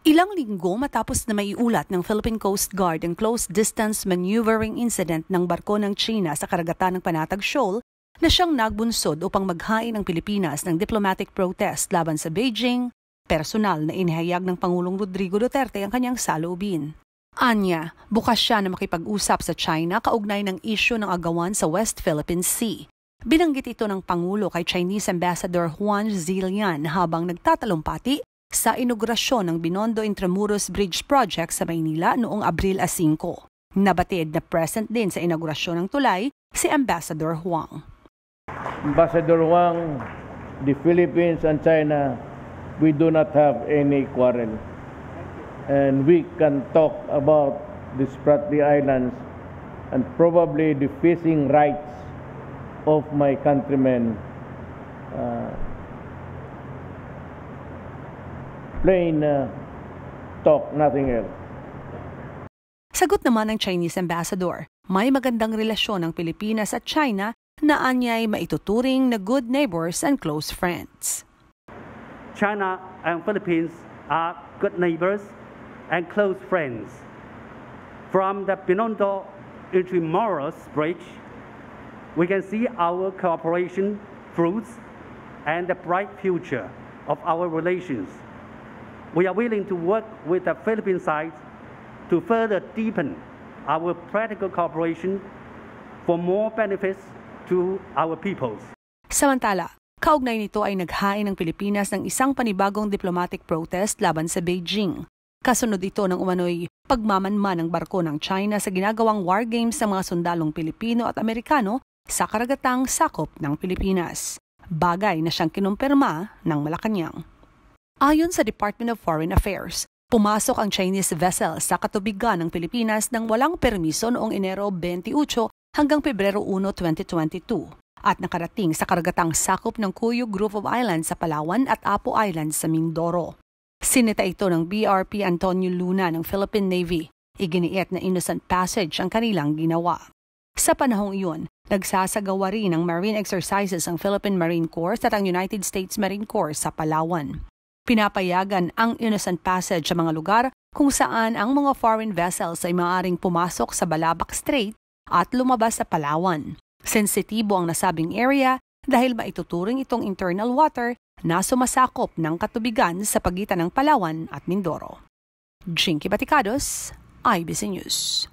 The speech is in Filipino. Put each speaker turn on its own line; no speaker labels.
Ilang linggo matapos na maiulat ng Philippine Coast Guard ang close-distance maneuvering incident ng barko ng China sa karagatan ng Panatag Shoal na siyang nagbunsod upang maghain ng Pilipinas ng diplomatic protest laban sa Beijing, personal na inihayag ng Pangulong Rodrigo Duterte ang kanyang saloobin. Anya, bukas siya na makipag-usap sa China kaugnay ng isyu ng agawan sa West Philippine Sea. Binanggit ito ng Pangulo kay Chinese Ambassador Juan Zilian habang nagtatalumpati sa inaugurasyon ng Binondo Intramuros Bridge Project sa Maynila noong Abril 5. Nabatid na present din sa inaugurasyon ng tulay si Ambassador Huang.
Ambassador Huang, the Philippines and China, we do not have any quarrel. And we can talk about the Spratly Islands and probably the fishing rights of my countrymen. Plain talk, nothing else.
Sagot naman ng Chinese Ambassador, may magandang relasyon ng Pilipinas at China na anya'y maituturing na good neighbors and close friends.
China and Philippines are good neighbors and close friends. From the Binondo Intramuros Bridge, we can see our cooperation fruits and the bright future of our relations. We are willing to work with the Philippine side to further deepen our practical cooperation for more benefits to our peoples.
Samantala, kaugnay nito ay naghain ng Pilipinas ng isang panibagong diplomatic protest laban sa Beijing. Kasunod ito ng umano'y pagmamanman ng barko ng China sa ginagawang war games ng mga sundalong Pilipino at Amerikano sa karagatang sakop ng Pilipinas. Bagay na siyang kinumpirma ng Malacanang. Ayon sa Department of Foreign Affairs, pumasok ang Chinese vessel sa katubigan ng Pilipinas nang walang permiso noong Enero 28 hanggang Pebrero 1, 2022 at nakarating sa karagatang sakop ng Cuyo Group of Islands sa Palawan at Apo Islands sa Mindoro. Sinita ito ng BRP Antonio Luna ng Philippine Navy. Iginiit na innocent passage ang kanilang ginawa. Sa panahong iyon, nagsasagawa rin ng marine exercises ang Philippine Marine Corps at ang United States Marine Corps sa Palawan. Pinapayagan ang innocent passage sa mga lugar kung saan ang mga foreign vessels ay maaaring pumasok sa Balabac Strait at lumabas sa Palawan. Sensitibo ang nasabing area dahil maituturing itong internal water na sumasakop ng katubigan sa pagitan ng Palawan at Mindoro. Jinky Baticados, IBC News.